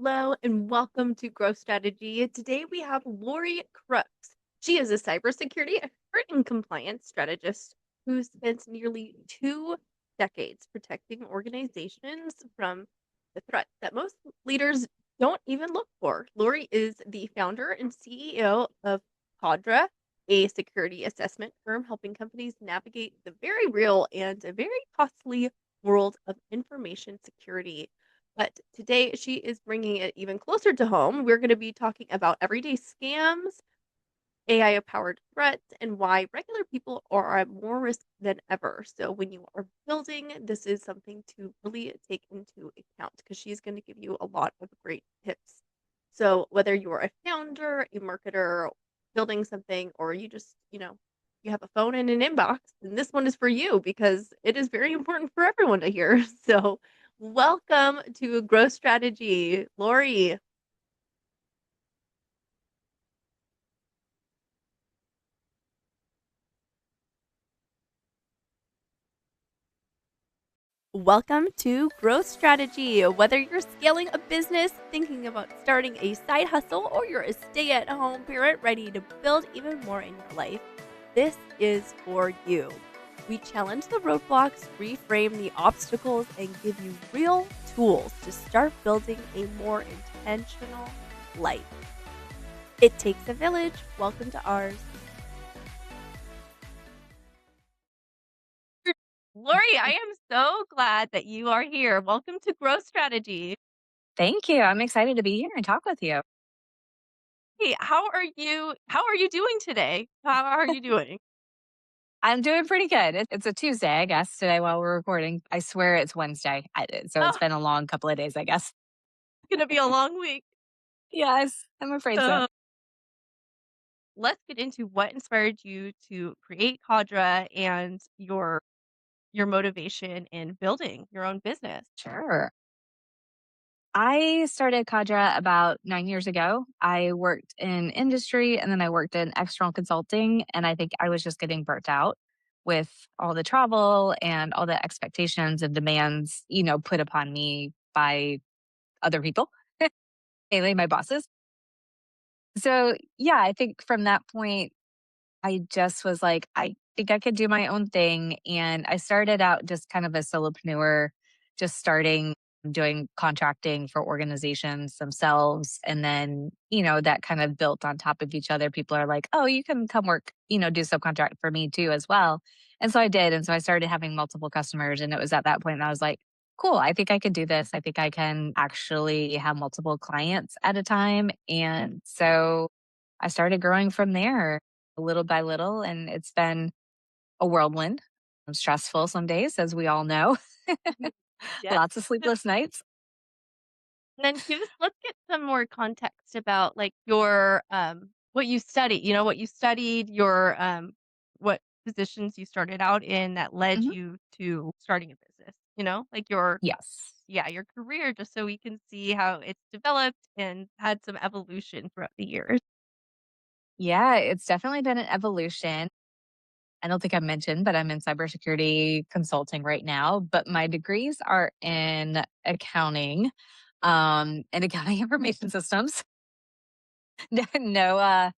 Hello and welcome to Growth Strategy. Today we have Lori Crooks. She is a cybersecurity expert and compliance strategist who spent nearly 2 decades protecting organizations from the threats that most leaders don't even look for. Lori is the founder and CEO of Cadra, a security assessment firm helping companies navigate the very real and a very costly world of information security. But today she is bringing it even closer to home. We're going to be talking about everyday scams, AI powered threats, and why regular people are at more risk than ever. So, when you are building, this is something to really take into account because she's going to give you a lot of great tips. So, whether you're a founder, a marketer, building something, or you just, you have a phone and an inbox, then this one is for you because it is very important for everyone to hear. So, welcome to Growth Strategy, Lori. Welcome to Growth Strategy. Whether you're scaling a business, thinking about starting a side hustle, or you're a stay at home parent ready to build even more in your life, this is for you. We challenge the roadblocks, reframe the obstacles, and give you real tools to start building a more intentional life. It takes a village. Welcome to ours. Lori, I am so glad that you are here. Welcome to Growth Strategy. Thank you. I'm excited to be here and talk with you. Hey, how are you doing today? How are you doing? I'm doing pretty good. It's a Tuesday, I guess, today while we're recording. I swear it's Wednesday. So Oh, it's it's been a long couple of days, I guess. gonna be a long week. Yes, I'm afraid so. So let's get into what inspired you to create Cadra and your motivation in building your own business. Sure. I started Cadra about 9 years ago. I worked in industry and then I worked in external consulting. And I think I was just getting burnt out with all the travel and all the expectations and demands, put upon me by other people, mainly my bosses. So, yeah, I think from that point, I just was like, I think I could do my own thing. And I started out just kind of a solopreneur, just starting doing contracting for organizations themselves. And then, that kind of built on top of each other. People are like, oh, you can come work, do subcontract for me too as well. And so I did. And so I started having multiple customers. And it was at that point that I was like, cool, I think I could do this. I think I can actually have multiple clients at a time. And so I started growing from there little by little, and it's been a whirlwind. Stressful some days, as we all know. Yeah. Lots of sleepless nights. And then let's get some more context about like your what you studied, what you studied, your what positions you started out in that led Mhm. you to starting a business, like your Yes. yeah, your career just so we can see how it's developed and had some evolution throughout the years. Yeah, it's definitely been an evolution. I don't think I mentioned, but I'm in cybersecurity consulting right now, but my degrees are in accounting, and accounting information systems. No,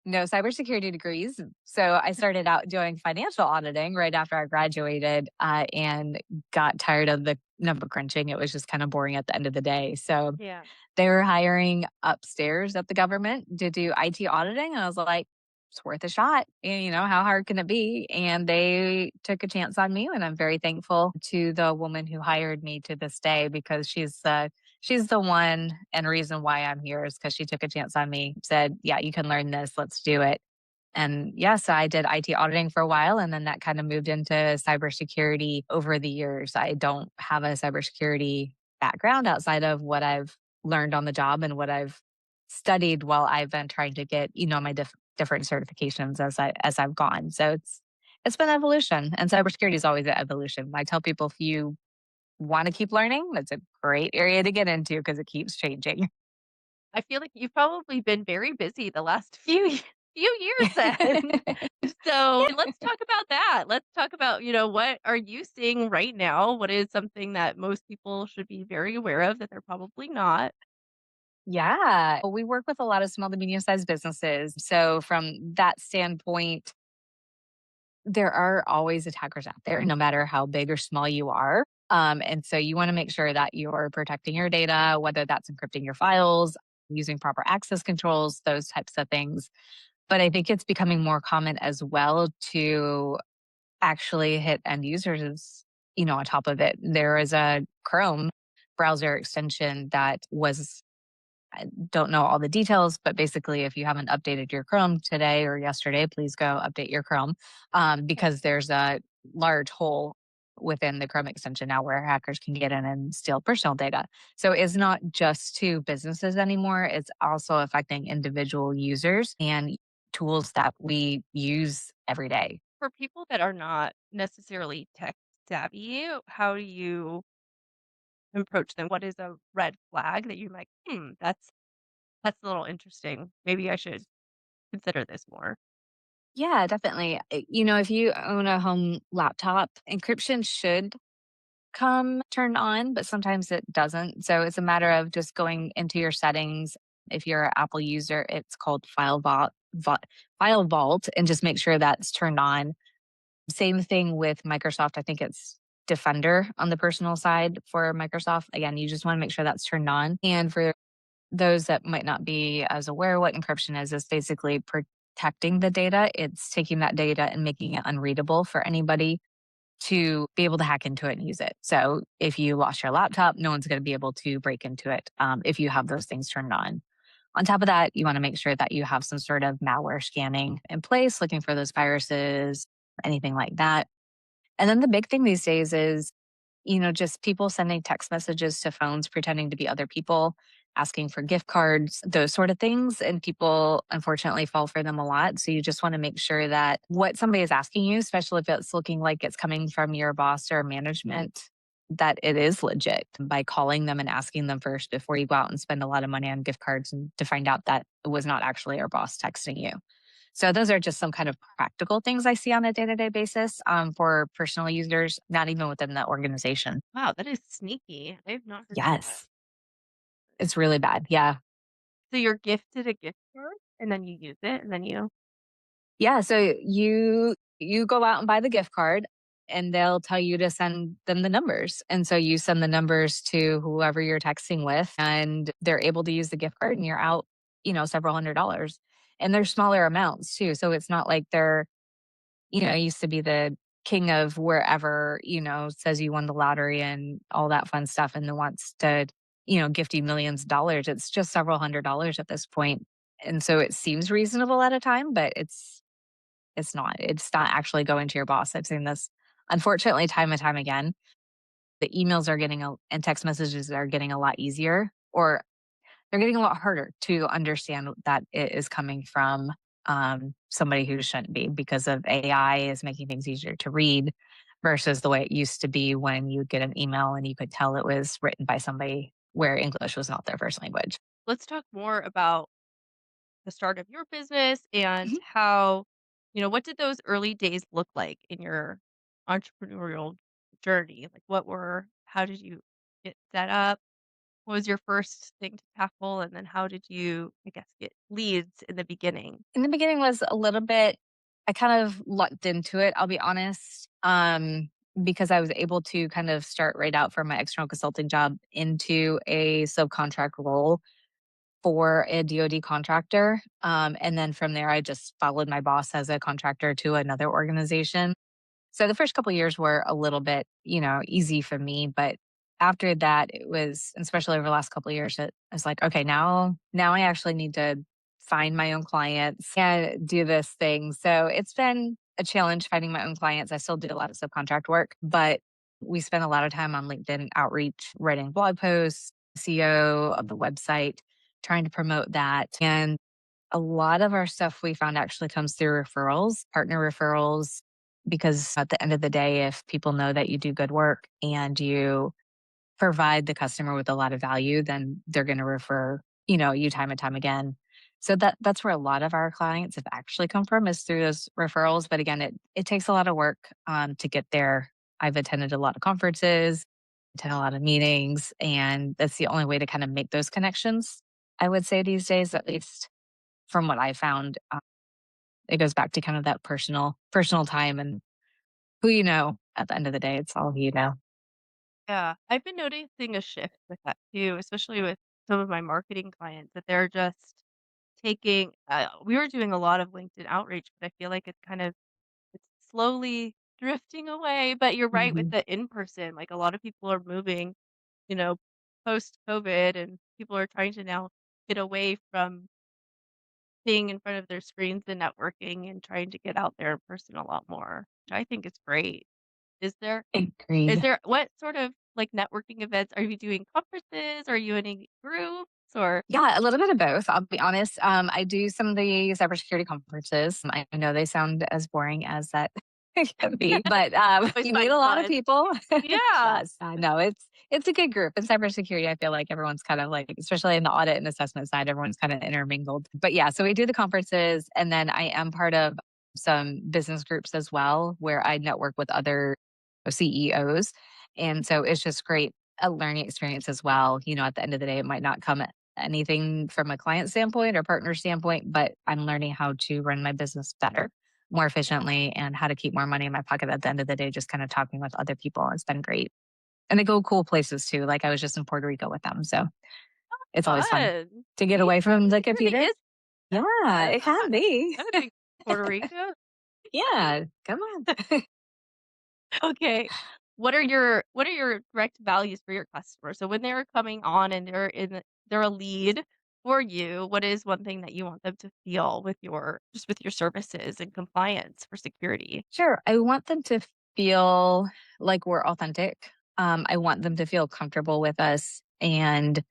no cybersecurity degrees. So I started out doing financial auditing right after I graduated, and got tired of the number crunching. It was just kind of boring at the end of the day. So Yeah. they were hiring upstairs at the government to do IT auditing. And I was like, it's worth a shot. And, how hard can it be? And they took a chance on me. And I'm very thankful to the woman who hired me to this day because she's the one and reason why I'm here is because she took a chance on me, said, yeah, you can learn this. Let's do it. And yeah, so I did IT auditing for a while, and then that kind of moved into cybersecurity over the years. I don't have a cybersecurity background outside of what I've learned on the job and what I've studied while I've been trying to get, my different certifications as I've gone. So it's been evolution, and cybersecurity is always an evolution. I tell people if you want to keep learning, that's a great area to get into because it keeps changing. I feel like you've probably been very busy the last few years then. So, let's talk about that. Let's talk about, what are you seeing right now? What is something that most people should be very aware of that they're probably not? Yeah. We work with a lot of small to medium sized businesses. So, from that standpoint, there are always attackers out there, no matter how big or small you are. And so, you want to make sure that you're protecting your data, whether that's encrypting your files, using proper access controls, those types of things. But I think it's becoming more common as well to actually hit end users, on top of it. There is a Chrome browser extension that was, I don't know all the details, but basically, if you haven't updated your Chrome today or yesterday, please go update your Chrome, Okay. because there's a large hole within the Chrome extension now where hackers can get in and steal personal data. So it's not just to businesses anymore, it's also affecting individual users and tools that we use every day. For people that are not necessarily tech savvy, how do you approach them? What is a red flag that you're like, that's a little interesting. Maybe I should consider this more. Yeah, definitely. If you own a home laptop, encryption should come turned on, but sometimes it doesn't. So it's a matter of just going into your settings. If you're an Apple user, it's called File Vault, and just make sure that's turned on. Same thing with Microsoft. I think it's Defender on the personal side for Microsoft. Again, you just want to make sure that's turned on. And for those that might not be as aware what encryption is basically protecting the data. It's taking that data and making it unreadable for anybody to be able to hack into it and use it. So if you lost your laptop, no one's going to be able to break into it, if you have those things turned on. On top of that, you want to make sure that you have some sort of malware scanning in place, looking for those viruses, anything like that. And then the big thing these days is, just people sending text messages to phones pretending to be other people, asking for gift cards, those sort of things. And people unfortunately fall for them a lot. So you just want to make sure that what somebody is asking you, especially if it's looking like it's coming from your boss or management, that it is legit by calling them and asking them first before you go out and spend a lot of money on gift cards and to find out that it was not actually your boss texting you. So those are just some kind of practical things I see on a day-to-day basis, for personal users, not even within the organization. Wow, that is sneaky. I have not heard of that. Yes, it's really bad. Yeah. So you're gifted a gift card and then you use it and then you Yeah, so you go out and buy the gift card and they'll tell you to send them the numbers. And so you send the numbers to whoever you're texting with and they're able to use the gift card and you're out, several $100s. And they're smaller amounts too. So it's not like they're, used to be the king of wherever, says you won the lottery and all that fun stuff and then wants to, gift you millions of dollars. It's just several $100s at this point. And so it seems reasonable at a time, but it's not. It's not actually going to your boss. I've seen this unfortunately time and time again. The emails are getting and text messages are getting a lot easier, or they're getting a lot harder to understand that it is coming from, somebody who shouldn't be because of AI is making things easier to read versus the way it used to be when you get an email and you could tell it was written by somebody where English was not their first language. let's talk more about the start of your business and Mhm. how, what did those early days look like in your entrepreneurial journey? Like how did you get set up? What was your first thing to tackle? And then how did you, I guess, get leads in the beginning? In the beginning was a little bit, I kind of lucked into it, I'll be honest, because I was able to kind of start right out from my external consulting job into a subcontract role for a DoD contractor. And then from there, I just followed my boss as a contractor to another organization. So the first couple years were a little bit, easy for me, but after that, it was, especially over the last couple of years, it was like, okay, now I actually need to find my own clients and do this thing. So it's been a challenge finding my own clients. I still do a lot of subcontract work, but we spend a lot of time on LinkedIn outreach, writing blog posts, SEO of the website, trying to promote that. And a lot of our stuff we found actually comes through referrals, partner referrals, because at the end of the day, if people know that you do good work and you provide the customer with a lot of value, then they're going to refer, you time and time again. So that's where a lot of our clients have actually come from is through those referrals. But again, it takes a lot of work, to get there. I've attended a lot of conferences, attended a lot of meetings, and that's the only way to kind of make those connections. I would say these days, at least from what I found, it goes back to kind of that personal time and who you know. At the end of the day, it's all who you know. Yeah, I've been noticing a shift with that too, especially with some of my marketing clients that they're just taking we were doing a lot of LinkedIn outreach, but I feel like it's slowly drifting away, but you're right with Mhm. the in-person, like, a lot of people are moving, you know, post-COVID, and people are trying to now get away from being in front of their screens and networking and trying to get out there in person a lot more, which I think is great. Is there is Agreed. there what sort of, like, networking events are you doing conferences? Are you in any groups or Yeah, a little bit of both. I'll be honest. I do some of the cybersecurity conferences. I know they sound as boring as that can be, but always you meet find a lot of fun? people. Yeah. Yes, I know it's a good group. In cybersecurity, I feel like everyone's kind of like, especially in the audit and assessment side, everyone's kind of intermingled. But yeah, so we do the conferences, and then I am part of some business groups as well, where I network with other CEOs, and so it's just great a learning experience as well. At the end of the day, it might not come anything from a client standpoint or partner standpoint, but I'm learning how to run my business better, more efficiently, and how to keep more money in my pocket at the end of the day, just kind of talking with other people. It's been great. And they go cool places too. Like I was just in Puerto Rico with them. So it's always fun Fun. to get See, away from the cybersecurity computer. is Yeah, fun. it can be. I'm gonna be Puerto Rico. Yeah, come on. Okay. What are your direct values for your customers? So when they're coming on and they're a lead for you, what is one thing that you want them to feel with your services and compliance for security? Sure. I want them to feel like we're authentic. I want them to feel comfortable with us and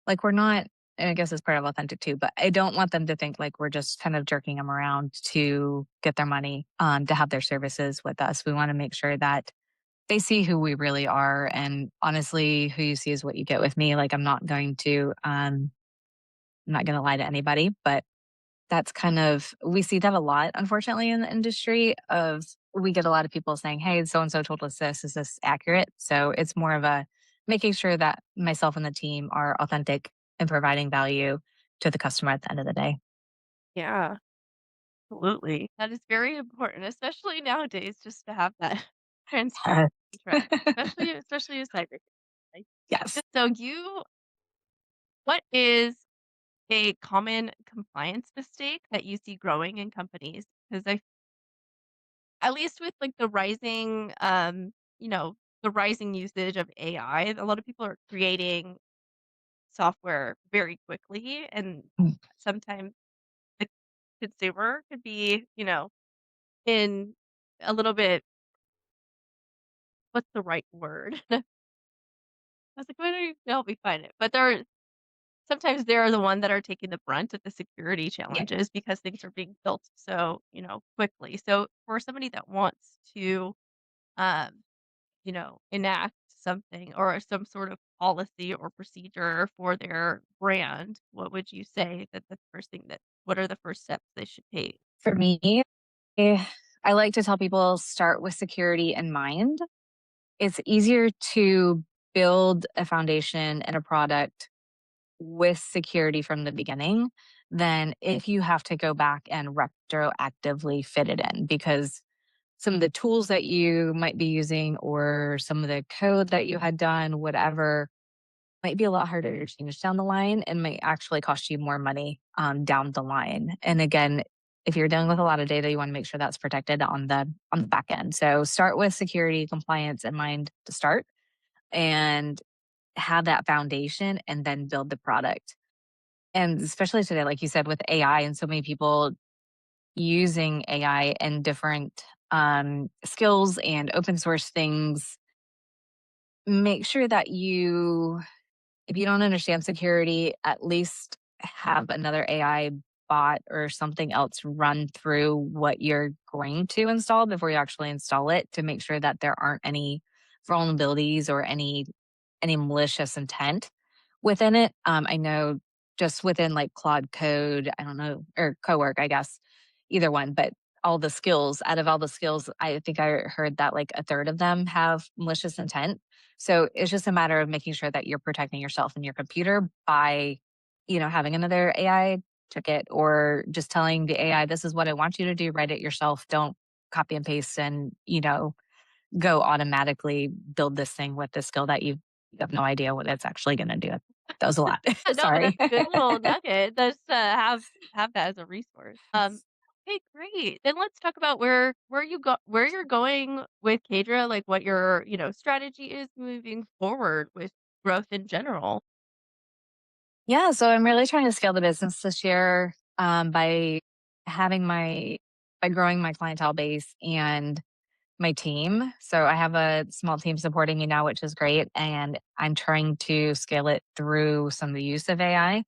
like we're not, and I guess it's part of authentic too, but I don't want them to think like we're just kind of jerking them around to get their money, to have their services with us. We want to make sure that they see who we really are. And honestly, who you see is what you get with me. Like I'm not going to lie to anybody, but that's kind of, we see that a lot, unfortunately, in the industry of, we get a lot of people saying, "Hey, so and so told us this. Is this accurate?" So it's more of a making sure that myself and the team are authentic and providing value to the customer at the end of the day. Yeah, absolutely. That is very important, especially nowadays, just to have that transparent Uh, contract, especially in cyber. Like, yes. so what is a common compliance mistake that you see growing in companies? Because I at least with, like, you know, the rising usage of AI, a lot of people are creating software very quickly, and Mm. sometimes the consumer could be, in a little bit what's the right word? I was like, "Why don't you help me find it?" But sometimes they're the one that are taking the brunt of the security Yeah. challenges because things are being built so, quickly. So for somebody that wants to, um, enact something or some sort of policy or procedure for their brand, what would you say that the first thing that what are the first steps they should take? For me, I like to tell people start with security in mind. It's easier to build a foundation and a product with security from the beginning than if you have to go back and retroactively fit it in because some of the tools that you might be using or some of the code that you had done, whatever, might be a lot harder to change down the line and might actually cost you more money down the line. And again, if you're dealing with a lot of data, you want to make sure that's protected on the back end. So start with security compliance in mind to start and have that foundation and then build the product. And especially today, like you said, with AI and so many people using AI and different skills and open source things, make sure that if you don't understand security, at least have another AI bot or something else run through what you're going to install before you actually install it to make sure that there aren't any vulnerabilities or any malicious intent within it. I know just within like Claude Code, I don't know, or Cowork, I guess, either one, but out of all the skills, I think I heard that like a third of them have malicious intent. So it's just a matter of making sure that you're protecting yourself and your computer by having another AI ticket or just telling the AI, this is what I want you to do, write it yourself. Don't copy and paste and, go automatically build this thing with the skill that you have no idea what it's actually going to do. That was a lot. No, but Sorry. that's a good little nugget just to have that as a resource. Okay, great. Then let's talk about where you're going with Cadra, like what your, strategy is moving forward with growth in general. Yeah, so I'm really trying to scale the business this year by by growing my clientele base and my team. So I have a small team supporting me now, which is great. And I'm trying to scale it through some of the use of AI.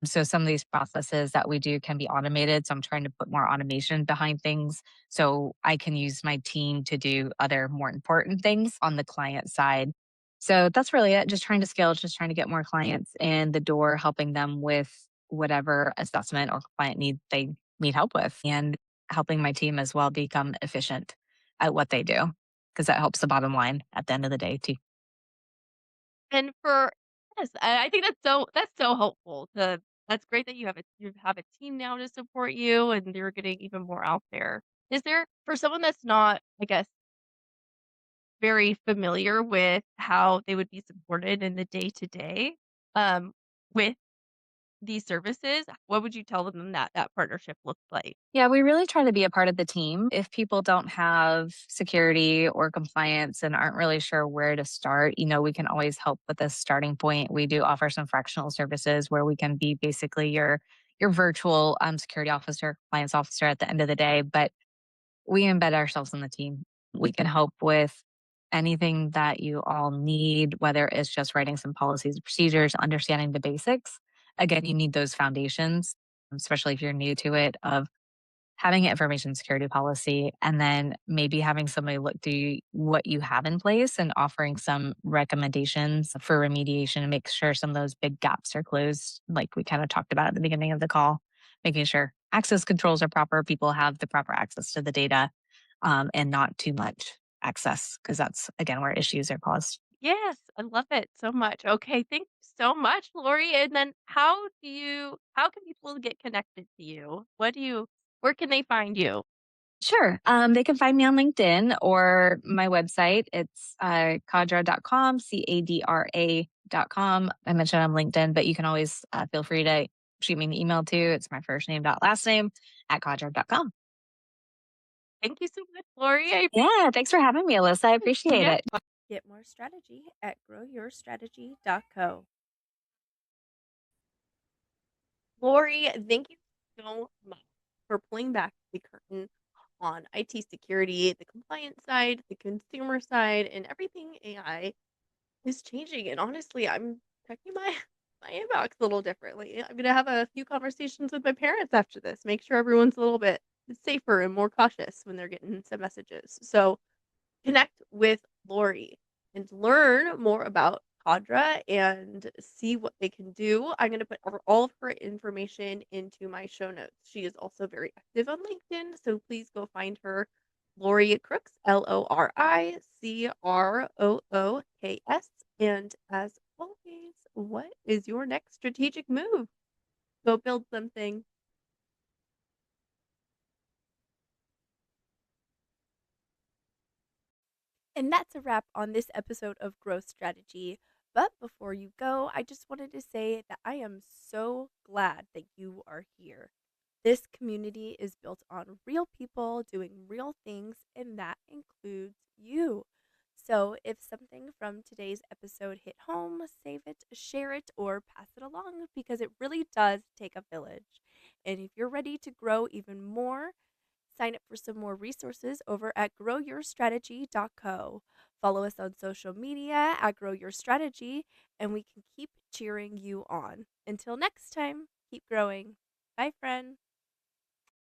So some of these processes that we do can be automated. So I'm trying to put more automation behind things so I can use my team to do other more important things on the client side. So that's really it. Just trying to scale, just trying to get more clients in the door, helping them with whatever assessment or client need they need help with, and helping my team as well become efficient at what they do because that helps the bottom line at the end of the day too. And for yes, I think that's so helpful to that's great that you have a team now to support you and you're getting even more out there. Is there for someone that's not, I guess, very familiar with how they would be supported in the day to day, with these services, what would you tell them that partnership looks like? Yeah, we really try to be a part of the team. If people don't have security or compliance and aren't really sure where to start, we can always help with a starting point. We do offer some fractional services where we can be basically your virtual security officer, compliance officer at the end of the day, but we embed ourselves in the team. We can help with anything that you all need, whether it's just writing some policies and procedures, understanding the basics. Again, you need those foundations, especially if you're new to it, of having an information security policy and then maybe having somebody look through what you have in place and offering some recommendations for remediation and make sure some of those big gaps are closed, like we kind of talked about at the beginning of the call, making sure access controls are proper, people have the proper access to the data, and not too much access, because that's, again, where issues are caused. Yes, I love it so much. Okay, thank you so much, Lori. And then how can people get connected to you? Where can they find you? Sure. They can find me on LinkedIn or my website. It's cadra.com, cadra.com. I mentioned on LinkedIn, but you can always feel free to shoot me an email too. It's my first name dot last name at cadra.com. Thank you so much, Lori. I appreciate Yeah, thanks for having me, Alyssa. I it. appreciate Yeah. it. Get more strategy at growyourstrategy.co. Lori, thank you so much for pulling back the curtain on IT security, the compliance side, the consumer side, and everything AI is changing. And honestly, I'm checking my my inbox a little differently. I'm gonna have a few conversations with my parents after this. Make sure everyone's a little bit safer and more cautious when they're getting some messages. So connect with Lori and learn more about Cadra and see what they can do. I'm going to put all of her information into my show notes. She is also very active on LinkedIn, so please go find her. Lori Crooks, LoriCrooks. And as always, what is your next strategic move? Go build something. And that's a wrap on this episode of Growth Strategy. But before you go, I just wanted to say that I am so glad that you are here. This community is built on real people doing real things, and that includes you. So if something from today's episode hit home, save it, share it, or pass it along because it really does take a village. And if you're ready to grow even more, sign up for some more resources over at growyourstrategy.co. Follow us on social media at Grow Your Strategy, and we can keep cheering you on. Until next time, keep growing. Bye, friend.